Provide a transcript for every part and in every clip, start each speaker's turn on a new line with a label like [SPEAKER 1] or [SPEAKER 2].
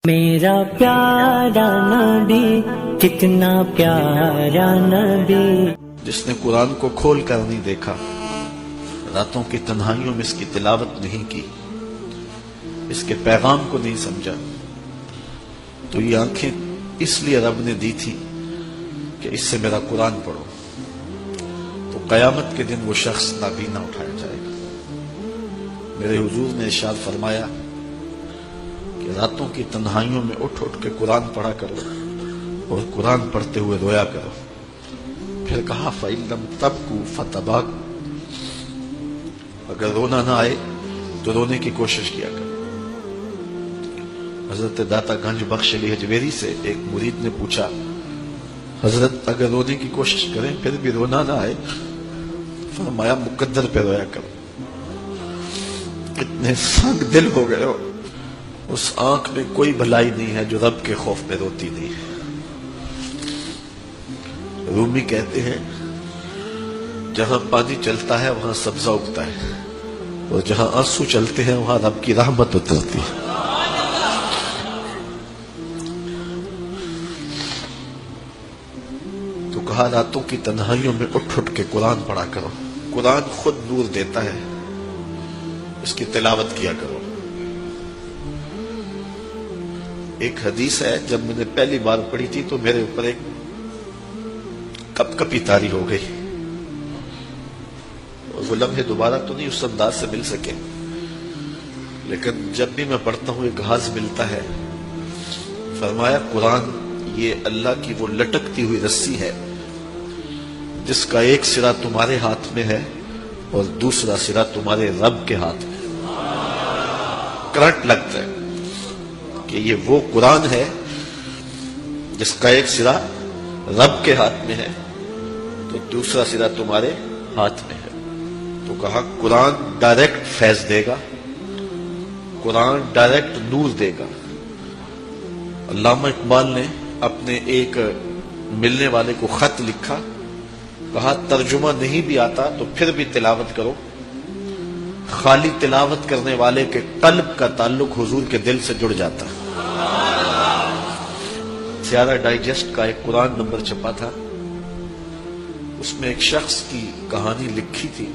[SPEAKER 1] میرا پیارا نبی کتنا پیارا نبی،
[SPEAKER 2] جس نے قرآن کو کھول کر نہیں دیکھا، راتوں کی تنہائیوں میں اس کی تلاوت نہیں کی، اس کے پیغام کو نہیں سمجھا، تو یہ آنکھیں اس لیے رب نے دی تھی کہ اس سے میرا قرآن پڑھو، تو قیامت کے دن وہ شخص نابینا اٹھایا جائے گا۔ میرے حضور نے ارشاد فرمایا کہ راتوں کی تنہائیوں میں اٹھ اٹھ کے قرآن پڑھا کرو اور قرآن پڑھتے ہوئے رویا کرو۔ پھر کہا فَإِن لَمْ تَبْكُوا فَتَبَاكُوا، اگر رونا نہ آئے تو رونے کی کوشش کیا کرو۔ حضرت داتا گنج بخش علی حجویری سے ایک مرید نے پوچھا، حضرت اگر رونے کی کوشش کریں پھر بھی رونا نہ آئے؟ فرمایا مقدر پہ رویا کرو۔ اتنے سنگ دل ہو گئے ہو، اس آنکھ میں کوئی بھلائی نہیں ہے جو رب کے خوف میں روتی نہیں ہے۔ رومی کہتے ہیں جہاں پانی چلتا ہے وہاں سبزہ اگتا ہے، اور جہاں آنسو چلتے ہیں وہاں رب کی رحمت اترتی ہے۔ تو کہا راتوں کی تنہائیوں میں اٹھ اٹھ کے قرآن پڑھا کرو، قرآن خود نور دیتا ہے، اس کی تلاوت کیا کرو۔ ایک حدیث ہے، جب میں نے پہلی بار پڑھی تھی تو میرے اوپر ایک کپ کپی طاری ہو گئی، اور وہ لمحے دوبارہ تو نہیں اس انداز سے مل سکے، لیکن جب بھی میں پڑھتا ہوں ایک حاض ملتا ہے۔ فرمایا قرآن یہ اللہ کی وہ لٹکتی ہوئی رسی ہے جس کا ایک سرا تمہارے ہاتھ میں ہے اور دوسرا سرا تمہارے رب کے ہاتھ میں۔ کرنٹ لگتا ہے کہ یہ وہ قرآن ہے جس کا ایک سرا رب کے ہاتھ میں ہے تو دوسرا سرا تمہارے ہاتھ میں ہے۔ تو کہا قرآن ڈائریکٹ فیض دے گا، قرآن ڈائریکٹ نور دے گا۔ علامہ اقبال نے اپنے ایک ملنے والے کو خط لکھا، کہا ترجمہ نہیں بھی آتا تو پھر بھی تلاوت کرو، خالی تلاوت کرنے والے کے قلب کا تعلق حضور کے دل سے جڑ جاتا ہے۔ سیارہ ڈائجسٹ کا ایک قرآن نمبر چھپا تھا، اس میں ایک شخص کی کہانی لکھی تھی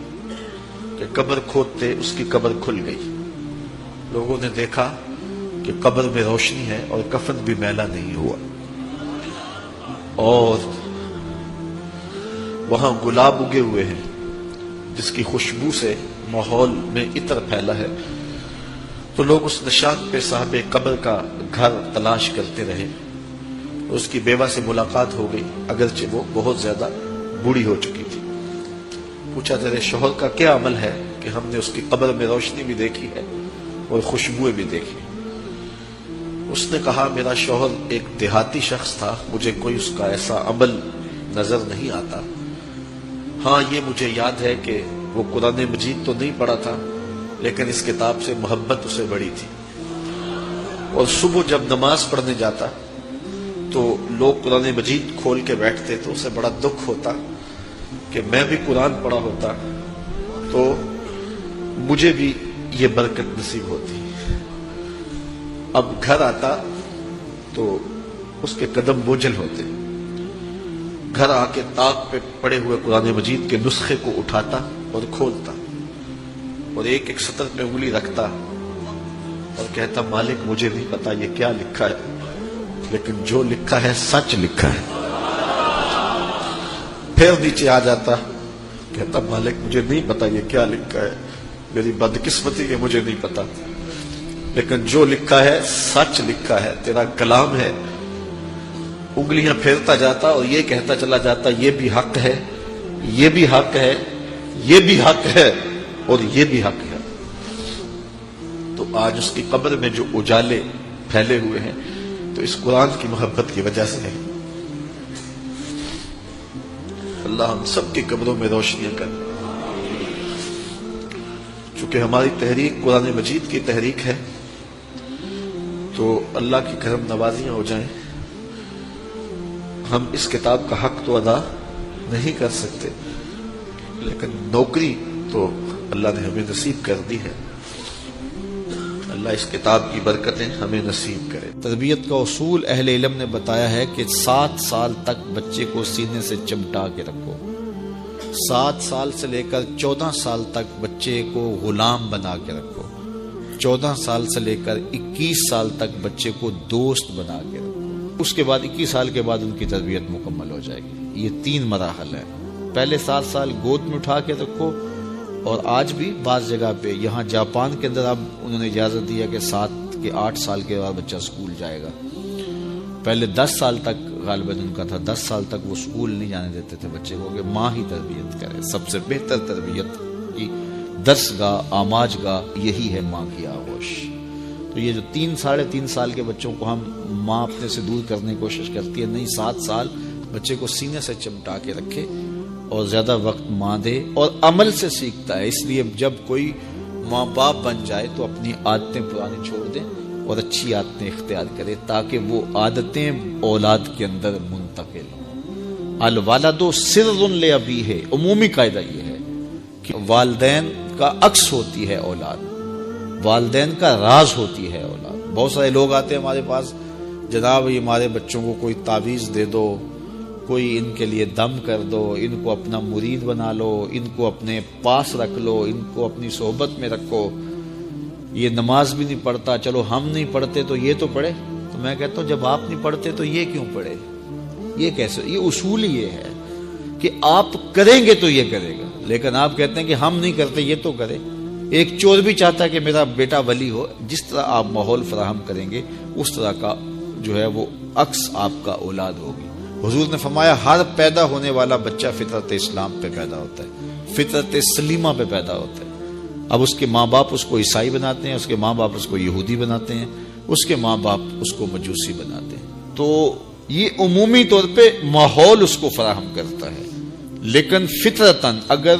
[SPEAKER 2] کہ قبر کھودتے اس کی قبر کھل گئی، لوگوں نے دیکھا کہ قبر میں روشنی ہے اور کفن بھی میلا نہیں ہوا، اور وہاں گلاب اگے ہوئے ہیں جس کی خوشبو سے ماحول میں عطر پھیلا ہے۔ تو لوگ اس نشان پہ صاحب قبر کا گھر تلاش کرتے رہے، اس کی بیوہ سے ملاقات ہو گئی، اگرچہ وہ بہت زیادہ بوڑھی ہو چکی تھی۔ پوچھا تیرے شوہر کا کیا عمل ہے کہ ہم نے اس کی قبر میں روشنی بھی دیکھی ہے اور خوشبوئیں بھی دیکھی؟ اس نے کہا میرا شوہر ایک دیہاتی شخص تھا، مجھے کوئی اس کا ایسا عمل نظر نہیں آتا، ہاں یہ مجھے یاد ہے کہ وہ قرآن مجید تو نہیں پڑھا تھا لیکن اس کتاب سے محبت اسے بڑی تھی، اور صبح جب نماز پڑھنے جاتا تو لوگ قرآن مجید کھول کے بیٹھتے تو اسے بڑا دکھ ہوتا کہ میں بھی قرآن پڑھا ہوتا تو مجھے بھی یہ برکت نصیب ہوتی۔ اب گھر آتا تو اس کے قدم بوجھل ہوتے، گھر آ کے طاق پہ پڑے ہوئے قرآن مجید کے نسخے کو اٹھاتا اور کھولتا اور ایک ایک سطر پہ انگلی رکھتا اور کہتا مالک مجھے نہیں پتا یہ کیا لکھا ہے، لیکن جو لکھا ہے سچ لکھا ہے۔ پھر نیچے آ جاتا، کہتا مالک مجھے نہیں پتا یہ کیا لکھا ہے، میری بدقسمتی کہ مجھے نہیں پتا، لیکن جو لکھا ہے سچ لکھا ہے، تیرا کلام ہے۔ انگلیاں پھیرتا جاتا اور یہ کہتا چلا جاتا یہ بھی حق ہے، یہ بھی حق ہے، یہ بھی حق ہے اور یہ بھی حق ہے۔ تو آج اس کی قبر میں جو اجالے پھیلے ہوئے ہیں تو اس قرآن کی محبت کی وجہ سے ہے۔ اللہ ہم سب کی قبروں میں روشنیاں کر۔ چونکہ ہماری تحریک قرآن مجید کی تحریک ہے تو اللہ کی کرم نوازیاں ہو جائیں۔ ہم اس کتاب کا حق تو ادا نہیں کر سکتے، لیکن نوکری تو اللہ نے ہمیں نصیب کر دی ہے۔ اللہ اس کتاب کی برکتیں ہمیں نصیب کرے۔ تربیت کا اصول اہل علم نے بتایا ہے کہ 7 سال تک بچے کو سینے سے چمٹا کے رکھو، 7 سال سے لے کر 14 سال تک بچے کو غلام بنا کے رکھو، 14 سال سے لے کر 21 سال تک بچے کو دوست بنا کے رکھو، اس کے بعد 21 سال کے بعد ان کی تربیت مکمل ہو جائے گی۔ یہ 3 مراحل ہیں۔ پہلے 7 سال گود میں اٹھا کے رکھو، اور آج بھی بعض جگہ پہ، یہاں جاپان کے اندر اب انہوں نے اجازت دیا کہ 7 کے 8 سال کے بعد بچہ اسکول جائے گا۔ پہلے 10 سال تک غالباً ان کا تھا، 10 سال تک وہ اسکول نہیں جانے دیتے تھے بچے کو، کہ ماں ہی تربیت کرے۔ سب سے بہتر تربیت کی درس گاہ، آماج گاہ یہی ہے ماں کی آغوش۔ تو یہ جو 3 ساڑھے 3 سال کے بچوں کو ہم ماں اپنے سے دور کرنے کی کوشش کرتی ہے، نہیں، 7 سال بچے کو سینے سے چمٹا کے رکھے اور زیادہ وقت ماں دے، اور عمل سے سیکھتا ہے۔ اس لیے جب کوئی ماں باپ بن جائے تو اپنی عادتیں پرانی چھوڑ دیں اور اچھی عادتیں اختیار کرے، تاکہ وہ عادتیں اولاد کے اندر منتقل ہوں۔ الوالد سر لابیہ، عمومی قاعدہ یہ ہے کہ والدین کا عکس ہوتی ہے اولاد، والدین کا راز ہوتی ہے اولاد۔ بہت سارے لوگ آتے ہیں ہمارے پاس، جناب یہ ہمارے بچوں کو کوئی تعویذ دے دو، کوئی ان کے لیے دم کر دو، ان کو اپنا مرید بنا لو، ان کو اپنے پاس رکھ لو، ان کو اپنی صحبت میں رکھو، یہ نماز بھی نہیں پڑھتا، چلو ہم نہیں پڑھتے تو یہ تو پڑھے۔ تو میں کہتا ہوں جب آپ نہیں پڑھتے تو یہ کیوں پڑھے؟ یہ کیسے؟ یہ اصول یہ ہے کہ آپ کریں گے تو یہ کرے گا، لیکن آپ کہتے ہیں کہ ہم نہیں کرتے یہ تو کرے۔ ایک چور بھی چاہتا ہے کہ میرا بیٹا ولی ہو، جس طرح آپ ماحول فراہم کریں گے اس طرح کا جو ہے وہ عکس آپ کا اولاد ہوگی۔ حضور نے فرمایا ہر پیدا ہونے والا بچہ فطرت اسلام پہ پیدا ہوتا ہے، فطرت سلیمہ پہ پیدا ہوتا ہے۔ اب اس کے ماں باپ اس کو عیسائی بناتے ہیں، اس کے ماں باپ اس کو یہودی بناتے ہیں، اس کے ماں باپ اس کو مجوسی بناتے ہیں۔ تو یہ عمومی طور پہ ماحول اس کو فراہم کرتا ہے، لیکن فطرتاً اگر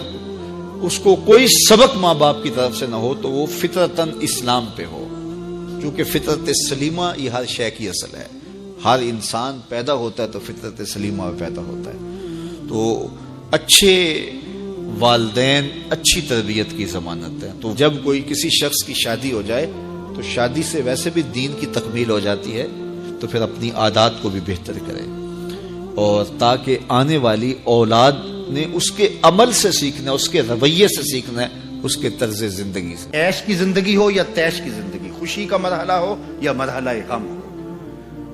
[SPEAKER 2] اس کو کوئی سبق ماں باپ کی طرف سے نہ ہو تو وہ فطرتاً اسلام پہ ہو، کیونکہ فطرت سلیمہ یہ ہر شے کی اصل ہے۔ ہر انسان پیدا ہوتا ہے تو فطرت سلیمہ میں پیدا ہوتا ہے۔ تو اچھے والدین اچھی تربیت کی ضمانت ہے۔ تو جب کوئی کسی شخص کی شادی ہو جائے تو شادی سے ویسے بھی دین کی تکمیل ہو جاتی ہے، تو پھر اپنی عادات کو بھی بہتر کرے، اور تاکہ آنے والی اولاد نے اس کے عمل سے سیکھنا ہے، اس کے رویے سے سیکھنا ہے، اس کے طرز زندگی سے۔
[SPEAKER 3] عیش کی زندگی ہو یا تیش کی زندگی، خوشی کا مرحلہ ہو یا مرحلہ غم ہو،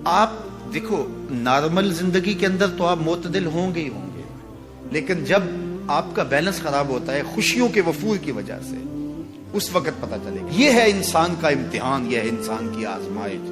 [SPEAKER 3] آپ دیکھو نارمل زندگی کے اندر تو آپ معتدل ہوں گے ہی ہوں گے، لیکن جب آپ کا بیلنس خراب ہوتا ہے خوشیوں کے وفور کی وجہ سے، اس وقت پتہ چلے گا۔ یہ ہے انسان کا امتحان، یہ ہے انسان کی آزمائش۔